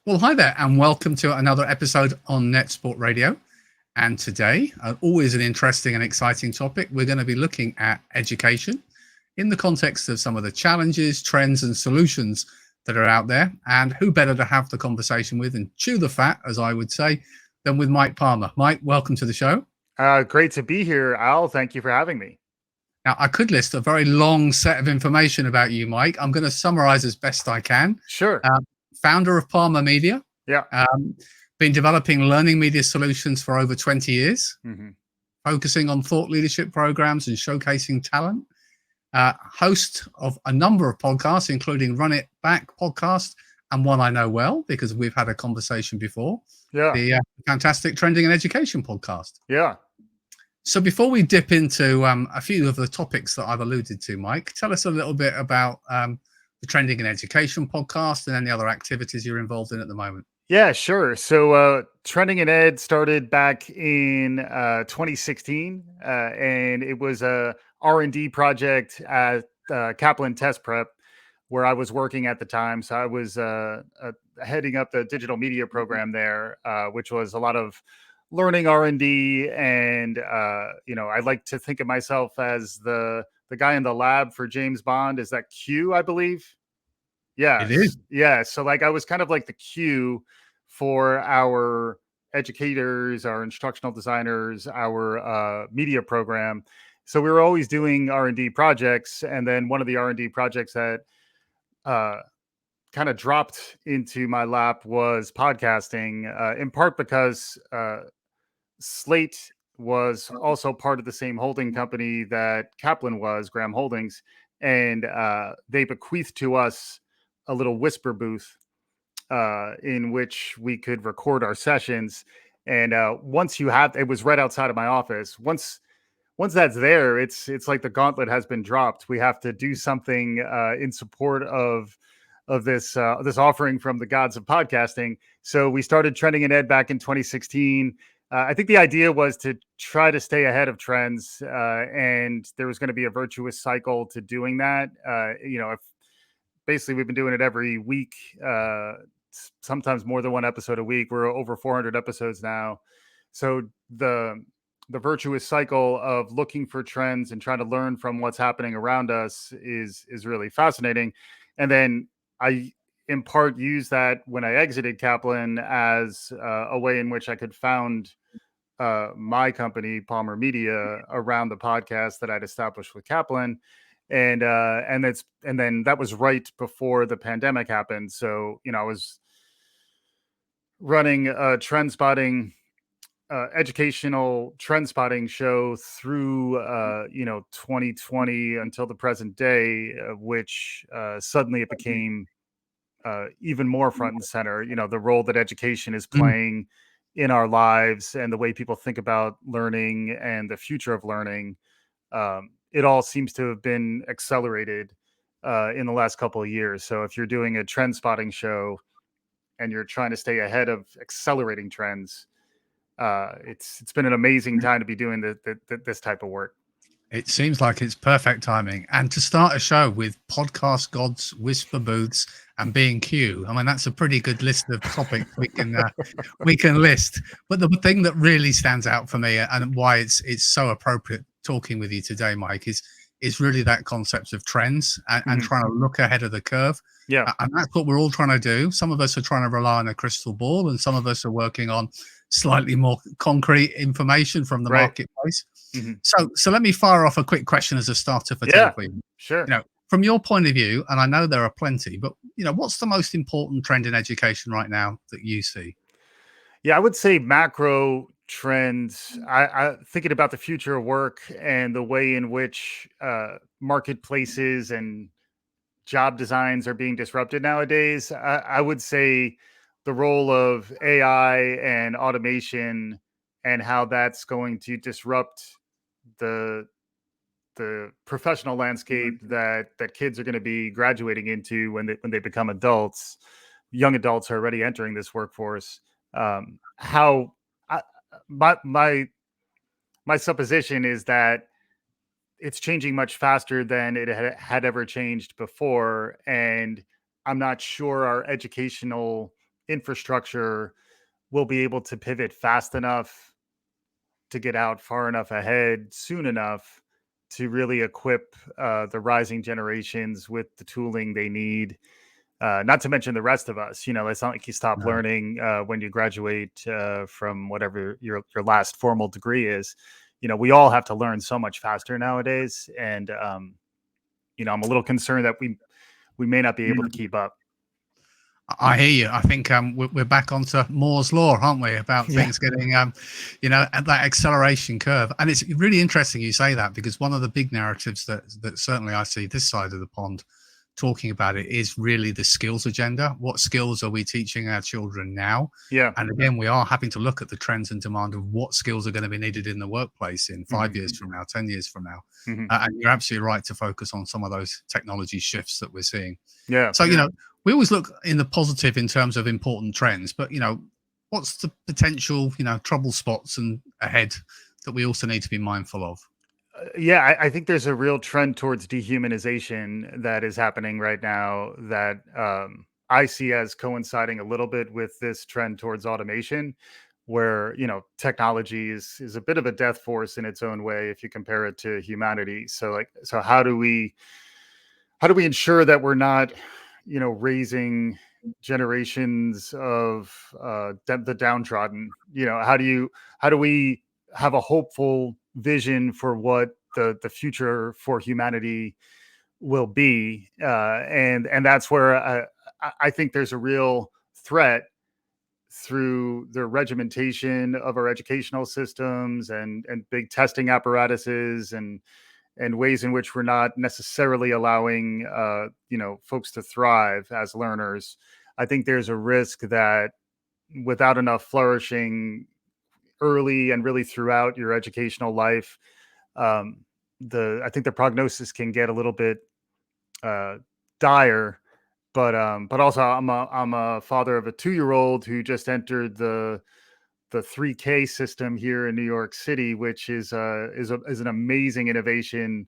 Well, hi there, and welcome to another episode on NetSupport Radio. And today, always an interesting and exciting topic, we're going to be looking at education in the context of some of the challenges, trends, and solutions that are out there. And who better to have the conversation with and chew the fat, as I would say, than with Mike Palmer. Mike, welcome to the show. Great to be here, Al. Thank you for having me. Now, I could list a very long set of information about you, Mike. I'm going to summarize as best I can. Sure. Founder of Palmer Media. Yeah. Been developing learning media solutions for over 20 years, focusing on thought leadership programs and showcasing talent. Host of a number of podcasts, including Run It Back podcast and one I know well because we've had a conversation before. Yeah. The fantastic Trending and Education podcast. Yeah. So before we dip into a few of the topics that I've alluded to, Mike, tell us a little bit about the Trending and Education podcast and any other activities you're involved in at the moment. Yeah, sure. So Trending and Ed started back in 2016, and it was a R&D project at Kaplan Test Prep, where I was working at the time. So I was heading up the digital media program there, which was a lot of learning R&D. And, I like to think of myself as the guy in the lab for James Bond. Is that Q, I believe? Yeah. It is. Yeah. So I was kind of like the Q for our educators, our instructional designers, our media program. So we were always doing R&D projects. And then one of the R&D projects that kind of dropped into my lap was podcasting, in part because Slate was also part of the same holding company that Kaplan was, Graham Holdings. And they bequeathed to us a little whisper booth in which we could record our sessions. And once you have, it was right outside of my office. Once that's there, it's like the gauntlet has been dropped. We have to do something in support of this offering from the gods of podcasting. So we started Trending and Ed back in 2016. I think the idea was to try to stay ahead of trends, and there was going to be a virtuous cycle to doing that. If basically we've been doing it every week, sometimes more than one episode a week. We're over 400 episodes now. So the virtuous cycle of looking for trends and trying to learn from what's happening around us is really fascinating. And then I, in part, use that when I exited Kaplan as a way in which I could found my company, Palmer Media, around the podcast that I'd established with Kaplan. And then that was right before the pandemic happened. So, I was running a trend spotting, educational trend spotting show through, 2020 until the present day, which suddenly it became even more front and center, the role that education is playing in our lives and the way people think about learning and the future of learning. It all seems to have been accelerated in the last couple of years. So if you're doing a trend spotting show and you're trying to stay ahead of accelerating trends, it's been an amazing time to be doing this type of work. It seems like it's perfect timing. And to start a show with podcast gods, whisper booths, and being Q, I mean, that's a pretty good list of topics we can list. But the thing that really stands out for me and why it's so appropriate talking with you today, Mike, is really that concept of trends and trying to look ahead of the curve. Yeah. And that's what we're all trying to do. Some of us are trying to rely on a crystal ball, and some of us are working on slightly more concrete information from the marketplace. So let me fire off a quick question as a starter for today. Sure. From your point of view, and I know there are plenty, but what's the most important trend in education right now that you see? Yeah, I would say macro trends. I thinking about the future of work and the way in which marketplaces and job designs are being disrupted nowadays. I would say the role of AI and automation and how that's going to disrupt the professional landscape that kids are going to be graduating into when they become adults. Young adults are already entering this workforce. My supposition is that it's changing much faster than it had ever changed before, and I'm not sure our educational infrastructure will be able to pivot fast enough to get out far enough ahead soon enough to really equip the rising generations with the tooling they need. Not to mention the rest of us. It's not like you stop No. learning when you graduate from whatever your last formal degree is. We all have to learn so much faster nowadays, and I'm a little concerned that we may not be able to keep up. I hear you. I think we're back onto Moore's law, aren't we? About Yeah. things getting, at that acceleration curve. And it's really interesting you say that, because one of the big narratives that certainly I see this side of the pond talking about it is really the skills agenda. What skills are we teaching our children now? Yeah. And again, we are having to look at the trends and demand of what skills are going to be needed in the workplace in 5 years from now, 10 years from now. Hmm. And you're absolutely right to focus on some of those technology shifts that we're seeing. Yeah. So, we always look in the positive in terms of important trends, but, what's the potential, trouble spots and ahead that we also need to be mindful of? Yeah, I think there's a real trend towards dehumanization that is happening right now that I see as coinciding a little bit with this trend towards automation, where technology is a bit of a death force in its own way if you compare it to humanity. So how do we ensure that we're not raising generations of the downtrodden? How do we have a hopeful vision for what the future for humanity will be? And that's where I think there's a real threat through the regimentation of our educational systems and big testing apparatuses and ways in which we're not necessarily allowing folks to thrive as learners. I think there's a risk that without enough flourishing early and really throughout your educational life, um, I think the prognosis can get a little bit uh, dire. But also I'm a father of a 2-year-old who just entered the 3K system here in New York City, which is an amazing innovation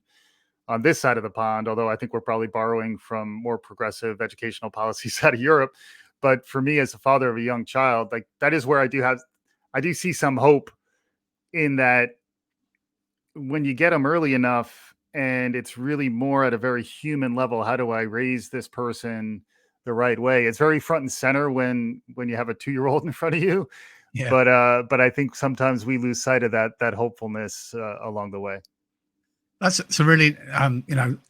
on this side of the pond. Although I think we're probably borrowing from more progressive educational policies out of Europe. But for me, as a father of a young child, like that is where I do see some hope in that when you get them early enough, and it's really more at a very human level. How do I raise this person the right way? It's very front and center when you have a 2-year-old in front of you, Yeah. but I think sometimes we lose sight of that hopefulness along the way. It's a really,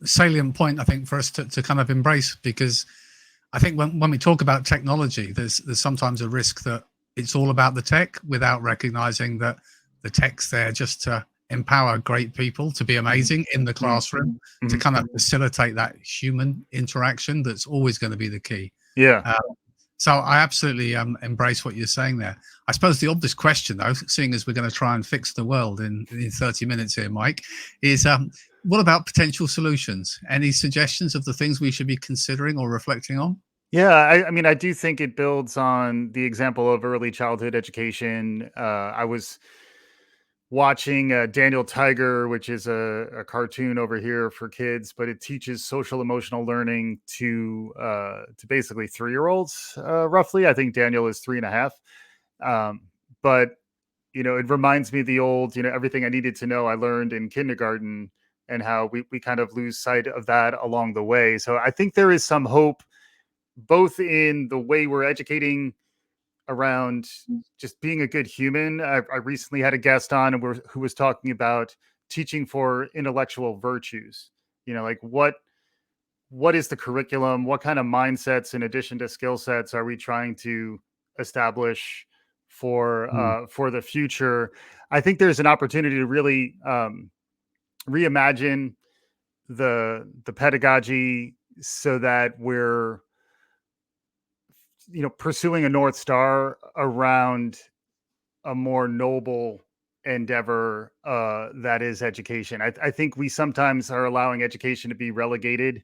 salient point, I think, for us to kind of embrace, because I think when we talk about technology, there's sometimes a risk that it's all about the tech without recognizing that the tech's there just to empower great people to be Mhm. amazing in the Mhm. classroom, to Mhm. kind of facilitate that human interaction that's always going to be the key. Yeah. Uh, so I absolutely embrace what you're saying there. I suppose the obvious question, though, seeing as we're going to try and fix the world in 30 minutes here, Mike, is what about potential solutions? Any suggestions of the things we should be considering or reflecting on? Yeah, I mean, I do think it builds on the example of early childhood education. I was watching Daniel Tiger, which is a cartoon over here for kids, but it teaches social emotional learning to basically 3-year-olds, roughly. I think Daniel is 3.5. Um, but it reminds me of the old, everything I needed to know I learned in kindergarten, and how we kind of lose sight of that along the way. So I think there is some hope both in the way we're educating around just being a good human. I recently had a guest on who was talking about teaching for intellectual virtues. Like what is the curriculum? What kind of mindsets, in addition to skill sets, are we trying to establish Mm. for the future? I think there's an opportunity to really reimagine the pedagogy so that we're pursuing a north star around a more noble endeavor that is education. I think we sometimes are allowing education to be relegated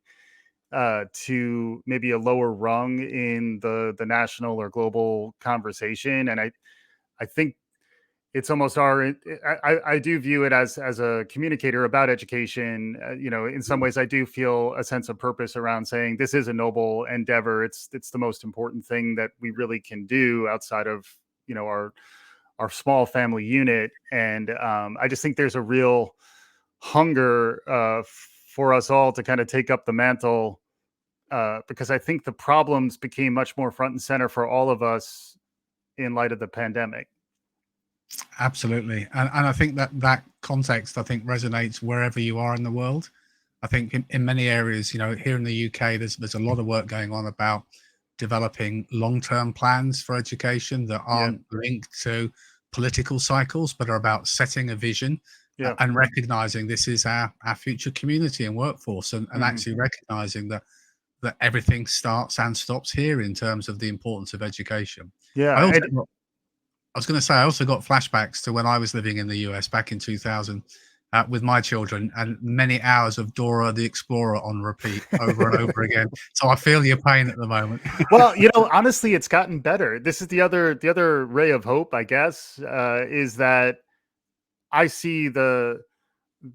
to maybe a lower rung in the national or global conversation, and I think it's almost I do view it as a communicator about education. In some ways I do feel a sense of purpose around saying this is a noble endeavor. It's the most important thing that we really can do outside of, our small family unit. And I just think there's a real hunger for us all to kind of take up the mantle, because I think the problems became much more front and center for all of us in light of the pandemic. Absolutely. And I think that context, I think, resonates wherever you are in the world. I think in many areas, here in the UK, there's a lot of work going on about developing long-term plans for education that Yeah. aren't linked to political cycles, but are about setting a vision Yeah. and recognizing this is our future community and workforce, and actually recognizing that everything starts and stops here in terms of the importance of education. I Yeah. also I was going to say, I also got flashbacks to when I was living in the US back in 2000 with my children, and many hours of Dora the Explorer on repeat over and over again. So I feel your pain at the moment. Well, honestly, it's gotten better. This is the other ray of hope, I guess, is that I see the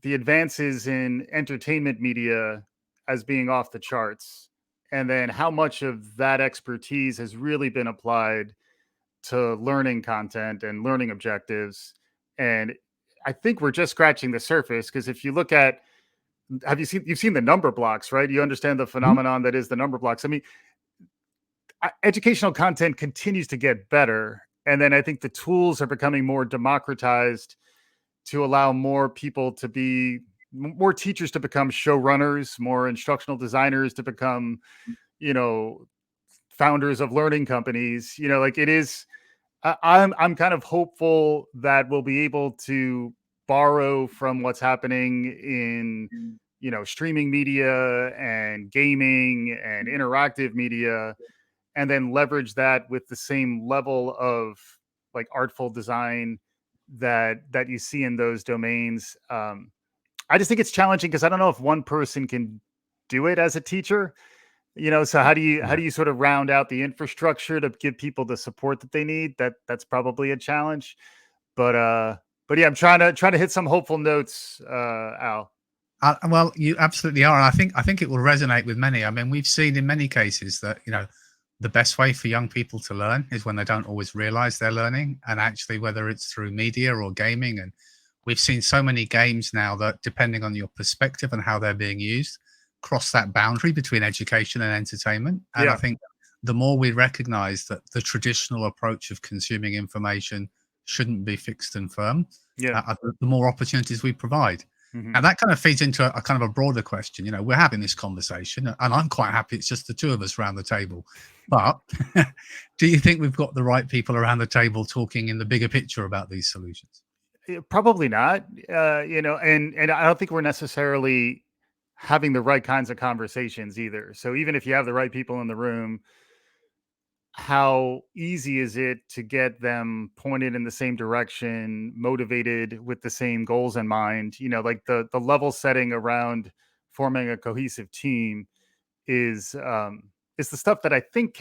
advances in entertainment media as being off the charts, and then how much of that expertise has really been applied to learning content and learning objectives. And I think we're just scratching the surface, because if you look at, you've seen the number blocks, right? You understand the Mhm. phenomenon that is the number blocks. I mean, educational content continues to get better, and then I think the tools are becoming more democratized to allow more people to be more teachers to become showrunners, more instructional designers to become, you know, founders of learning companies. Like it is, I'm kind of hopeful that we'll be able to borrow from what's happening in, streaming media and gaming and interactive media, and then leverage that with the same level of like artful design that you see in those domains. I just think it's challenging because I don't know if one person can do it as a teacher. So how do you sort of round out the infrastructure to give people the support that they need? That's probably a challenge. But yeah, I'm trying to hit some hopeful notes, Al. Well, you absolutely are. And I think it will resonate with many. I mean, we've seen in many cases that the best way for young people to learn is when they don't always realize they're learning, and actually whether it's through media or gaming. And we've seen so many games now that, depending on your perspective and how they're being used, cross that boundary between education and entertainment. And I Yeah, think the more we recognize that the traditional approach of consuming information shouldn't be fixed and firm, yeah. the more opportunities we provide. Hmm. And that kind of feeds into a kind of a broader question. We're having this conversation, and I'm quite happy it's just the two of us around the table. But do you think we've got the right people around the table talking in the bigger picture about these solutions? Probably not. And I don't think we're necessarily having the right kinds of conversations either. So even if you have the right people in the room, how easy is it to get them pointed in the same direction, motivated with the same goals in mind? Like the level setting around forming a cohesive team is the stuff that I think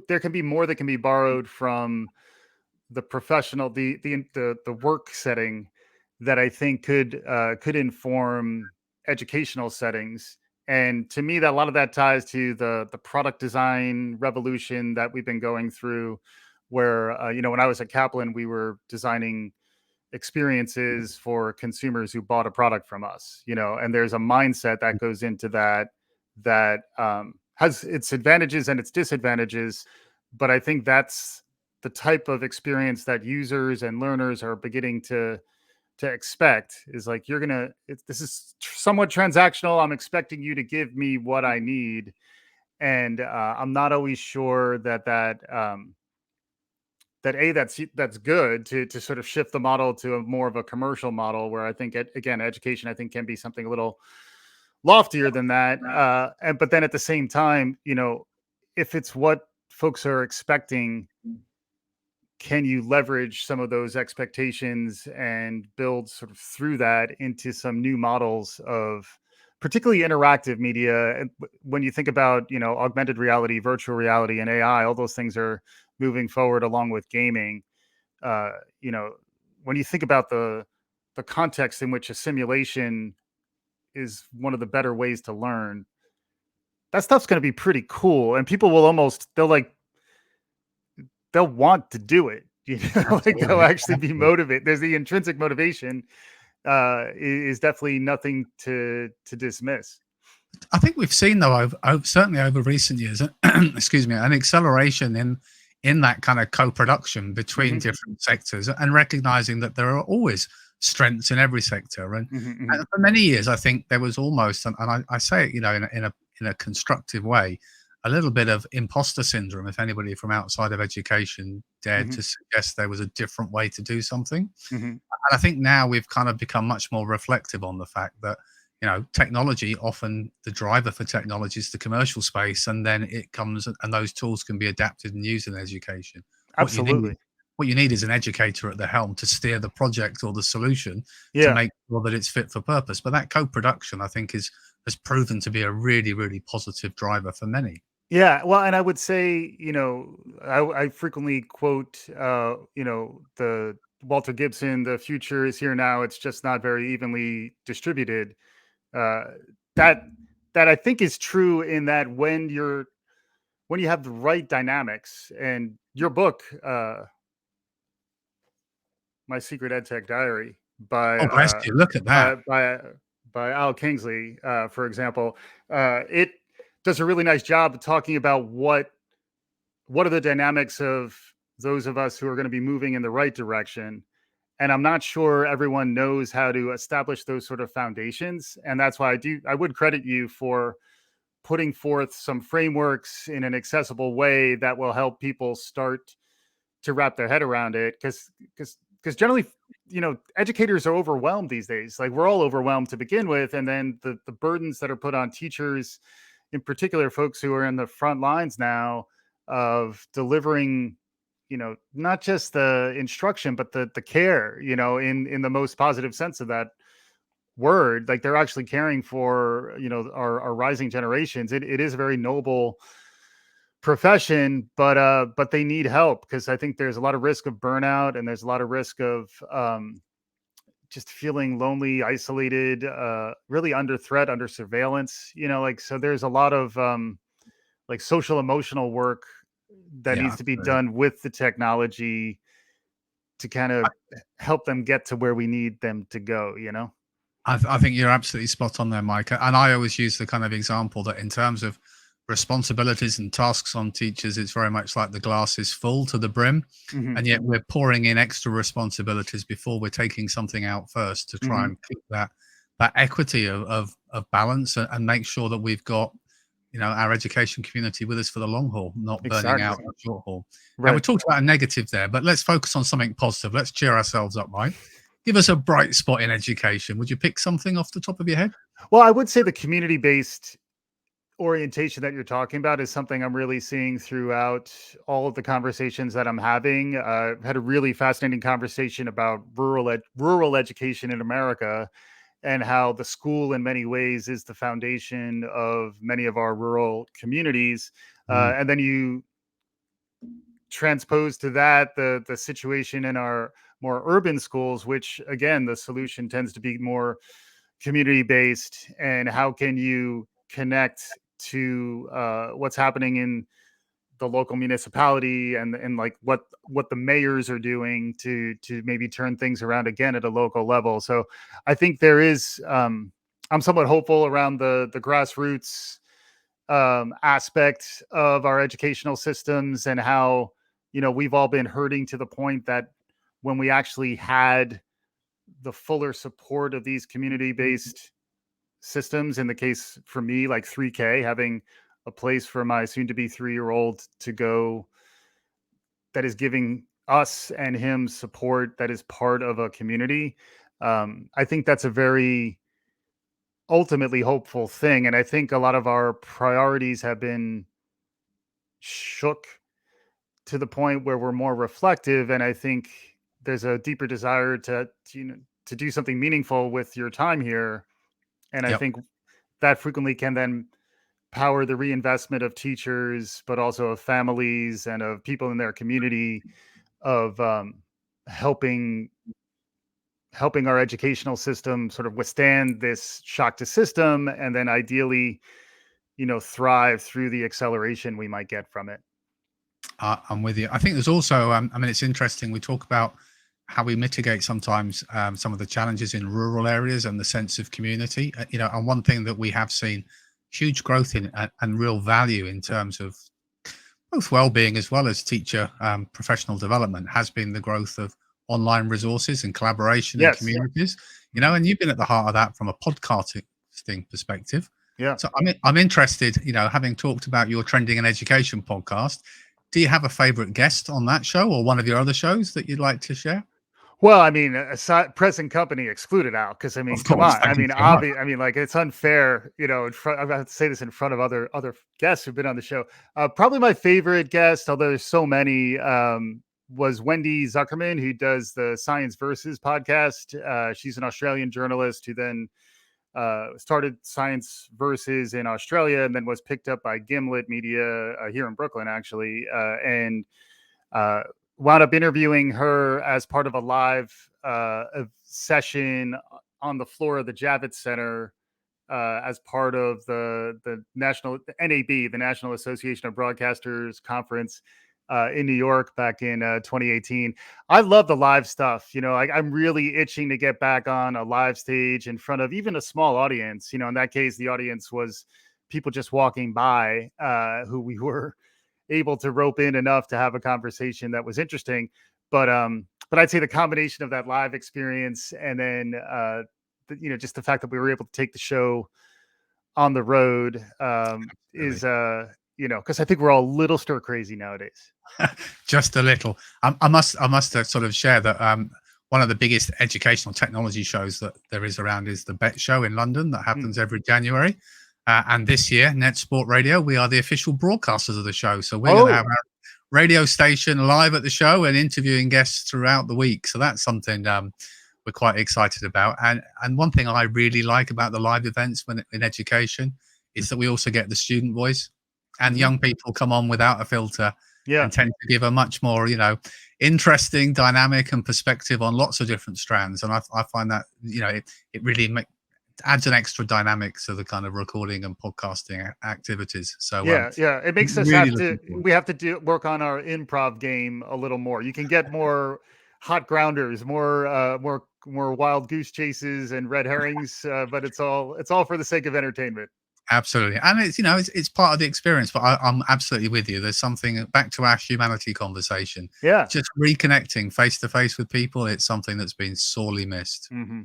there can be more that can be borrowed from the professional, the work setting, that I think could inform educational settings. And to me, that a lot of that ties to the product design revolution that we've been going through, where when I was at Kaplan, we were designing experiences for consumers who bought a product from us. And there's a mindset that goes into that has its advantages and its disadvantages, but I think that's the type of experience that users and learners are beginning to expect. Is like, this is somewhat transactional. I'm expecting you to give me what I need, and I'm not always sure that's good to sort of shift the model to a more of a commercial model, where I think again, education, I think, can be something a little loftier than that. And but then at the same time, if it's what folks are expecting, can you leverage some of those expectations and build sort of through that into some new models of particularly interactive media? And when you think about, augmented reality, virtual reality, and AI, all those things are moving forward along with gaming. You know, when you think about the context in which a simulation is one of the better ways to learn, that stuff's going to be pretty cool, and people will almost they'll want to do it. You know, like they'll Absolutely, actually be absolutely. motivated. There's the intrinsic motivation is definitely nothing to dismiss. I think we've seen though, certainly over recent years, excuse me, an acceleration in that kind of co-production between Hmm. different sectors, and recognizing that there are always strengths in every sector. Hmm. Hmm. And for many years, I think there was almost, and I say it, in a constructive way, a little bit of imposter syndrome. If anybody from outside of education dared Hmm. to suggest there was a different way to do something, Hmm. and I think now we've kind of become much more reflective on the fact that, technology, often the driver for technology is the commercial space, and then it comes and those tools can be adapted and used in education. What you need Absolutely. what you need is an educator at the helm to steer the project or the solution to Yeah. make sure that it's fit for purpose. But that co-production, I think, has proven to be a really, really positive driver for many. Yeah, well, and I would say, I frequently quote, the Walter Gibson, "The future is here now. It's just not very evenly distributed." Uh, that that I think is true in that when you have the right dynamics, and your book, My Secret EdTech Diary by Oh, bless you. Look at that. by by by Al Kingsley, for example, it does a really nice job of talking about what are the dynamics of those of us who are going to be moving in the right direction. And I'm not sure everyone knows how to establish those sort of foundations. And that's why I would credit you for putting forth some frameworks in an accessible way that will help people start to wrap their head around it. Because generally, educators are overwhelmed these days. Like, we're all overwhelmed to begin with. And then the burdens that are put on teachers, in particular, folks who are in the front lines now of delivering, not just the instruction, but the care, in the most positive sense of that word. Like, they're actually caring for, our rising generations. It is a very noble profession, but they need help, because I think there's a lot of risk of burnout, and there's a lot of risk of just feeling lonely, isolated, really under threat, under surveillance, like, so there's a lot of like social emotional work that Yeah, needs to be absolutely. done with the technology to kind of help them get to where we need them to go. I think you're absolutely spot on there, Mike. And I always use the kind of example that in terms of responsibilities and tasks on teachers, it's very much like the glass is full to the brim. Hmm. And yet we're pouring in extra responsibilities before we're taking something out first to try Hmm. and keep that equity of balance, and make sure that we've got, our education community with us for the long haul, not burning out Exactly. on short haul. Now, we Right. talked about a negative there, but let's focus on something positive. Let's cheer ourselves up, Mike. Give us a bright spot in education. Would you pick something off the top of your head? Well, I would say the community based orientation that you're talking about is something I'm really seeing throughout all of the conversations that I'm having. I've had a really fascinating conversation about rural education in America, and how the school, in many ways, is the foundation of many of our rural communities. Mm, And then you transpose to that the situation in our more urban schools, which, again, the solution tends to be more community based. And how can you connect to what's happening in the local municipality, and like what the mayors are doing to maybe turn things around again at a local level. So I think there is, I'm somewhat hopeful around the grassroots aspect of our educational systems, and how, we've all been hurting to the point that when we actually had the fuller support of these community based systems, in the case for me, like 3K, having a place for my soon to be 3-year old to go, that is giving us and him support, that is part of a community. I think that's a very ultimately hopeful thing. And I think a lot of our priorities have been shook to the point where we're more reflective. And I think there's a deeper desire to do something meaningful with your time here. And I yep. think that frequently can then power the reinvestment of teachers, but also of families and of people in their community, of helping our educational system sort of withstand this shock to system, and then ideally, thrive through the acceleration we might get from it. I'm with you. I think there's also, I mean, it's interesting. We talk about how we mitigate sometimes some of the challenges in rural areas and the sense of community. And one thing that we have seen huge growth in and real value in terms of both well-being as well as teacher professional development has been the growth of online resources and collaboration and Yes. communities. And you've been at the heart of that from a podcasting perspective. Yeah. So I'm interested, having talked about your Trending and Education podcast, do you have a favorite guest on that show or one of your other shows that you'd like to share? Well, I mean, aside, present company excluded out, because I mean, Of come course, on. I thank you mean, so much. like, it's unfair, in front. I'm going to say this in front of other guests who've been on the show. Probably my favorite guest, although there's so many, was Wendy Zuckerman, who does the Science Versus podcast. She's an Australian journalist who then started Science Versus in Australia and then was picked up by Gimlet Media here in Brooklyn, actually, and uh, wound up interviewing her as part of a live session on the floor of the Javits Center as part of the NAB, the National Association of Broadcasters conference in New York back in 2018. I love the live stuff. I'm really itching to get back on a live stage in front of even a small audience. In that case, the audience was people just walking by who we were able to rope in enough to have a conversation that was interesting. But I'd say the combination of that live experience and then just the fact that we were able to take the show on the road is because I think we're all a little stir crazy nowadays. Just a little. I must sort of share that one of the biggest educational technology shows that there is around is the Bet Show in London that happens every January. And this year, NetSupport Radio, we are the official broadcasters of the show. So we're going to have our radio station live at the show and interviewing guests throughout the week. So that's something we're quite excited about. And one thing I really like about the live events in education is that we also get the student voice, and young people come on without a filter and tend to give a much more, interesting dynamic and perspective on lots of different strands. And I find that, it really adds an extra dynamic to the kind of recording and podcasting activities. So it makes us really have to work on our improv game a little more. You can get more hot grounders, more wild goose chases and red herrings, but it's all for the sake of entertainment. Absolutely. And it's part of the experience, but I'm absolutely with you. There's something back to our humanity conversation. Yeah. Just reconnecting face to face with people. It's something that's been sorely missed. Mm-hmm.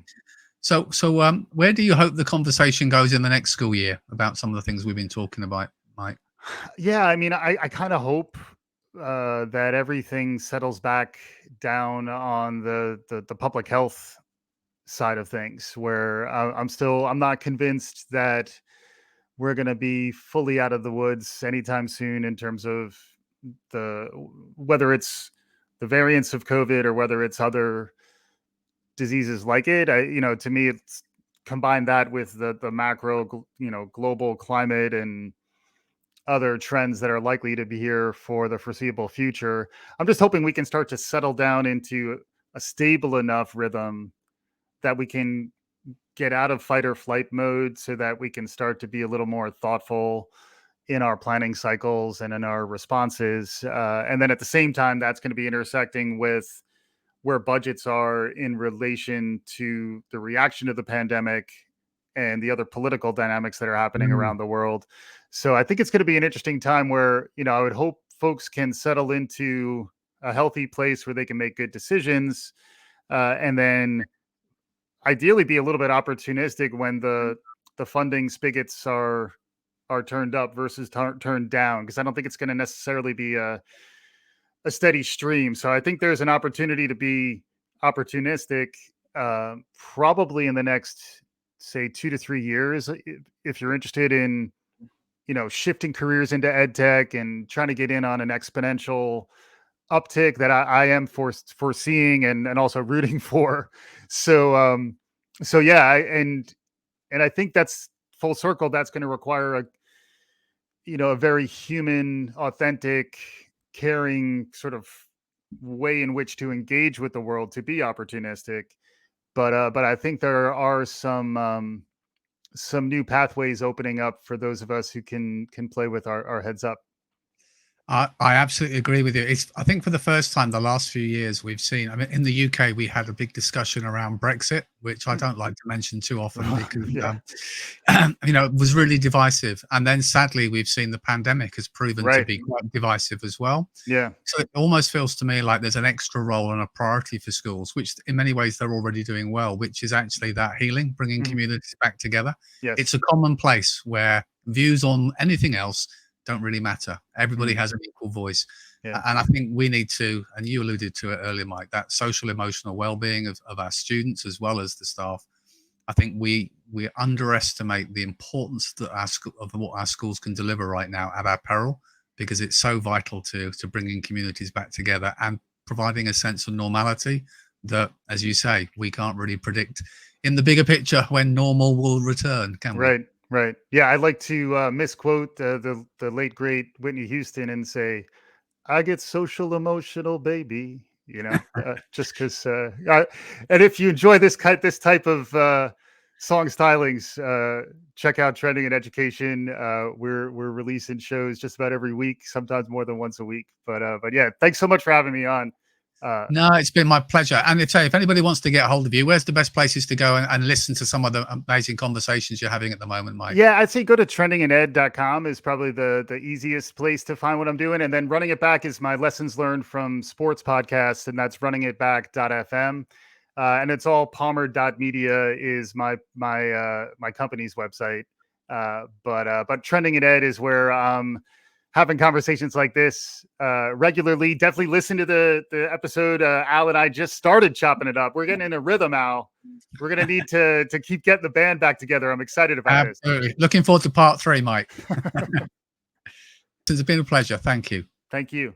So where do you hope the conversation goes in the next school year about some of the things we've been talking about, Mike? Yeah. I mean, I kind of hope that everything settles back down on the public health side of things, where I'm not convinced that we're going to be fully out of the woods anytime soon in terms of whether it's the variants of COVID or whether it's other diseases like it. To me, it's combine that with the macro, global climate and other trends that are likely to be here for the foreseeable future. I'm just hoping we can start to settle down into a stable enough rhythm that we can get out of fight or flight mode so that we can start to be a little more thoughtful in our planning cycles and in our responses. And then at the same time, that's going to be intersecting with where budgets are in relation to the reaction to the pandemic and the other political dynamics that are happening around the world. So I think it's going to be an interesting time where, I would hope folks can settle into a healthy place where they can make good decisions. And then ideally be a little bit opportunistic when the funding spigots are turned up versus turned down, because I don't think it's going to necessarily be a steady stream. So I think there's an opportunity to be opportunistic, probably in the next, say, 2 to 3 years, if you're interested in shifting careers into ed tech and trying to get in on an exponential uptick that I am foreseeing and also rooting for. So yeah, and I think that's full circle. That's going to require a very human, authentic, caring sort of way in which to engage with the world to be opportunistic. But I think there are some new pathways opening up for those of us who can play with our heads up. I absolutely agree with you. I think for the first time the last few years we've seen, I mean, in the UK, we had a big discussion around Brexit, which I don't like to mention too often because, Yeah, it was really divisive. And then sadly, we've seen the pandemic has proven to right. be quite divisive as well. Yeah. So it almost feels to me like there's an extra role and a priority for schools, which in many ways they're already doing well, which is actually that healing, bringing Mhm. communities back together. Yes. It's a common place where views on anything else don't really matter. Everybody Mhm. has an equal voice. Yeah. And I think we need to, and you alluded to it earlier, Mike, that social emotional well-being of our students as well as the staff. I think we underestimate the importance that of what our schools can deliver right now at our peril, because it's so vital to bringing communities back together and providing a sense of normality that, as you say, we can't really predict in the bigger picture when normal will return, can we? Right. Right. Yeah. I'd like to misquote the late great Whitney Houston and say, "I get social emotional, baby." Just because. And if you enjoy this type of song stylings, check out Trending in Education. We're releasing shows just about every week, sometimes more than once a week. But yeah, thanks so much for having me on. Uh, No, it's been my pleasure. And if anybody wants to get a hold of you, where's the best places to go and listen to some of the amazing conversations you're having at the moment, Mike? Yeah, I'd say go to trendingined.com is probably the easiest place to find what I'm doing. And then Running It Back is my lessons learned from sports podcast, and that's runningitback.fm. And it's all palmer.media is my company's website. But Trending in Ed is where having conversations like this regularly. Definitely listen to the episode. Al and I just started chopping it up. We're getting in a rhythm, Al. We're gonna need to keep getting the band back together. I'm excited about this. Absolutely. Looking forward to part 3, Mike. It's been a pleasure. Thank you. Thank you.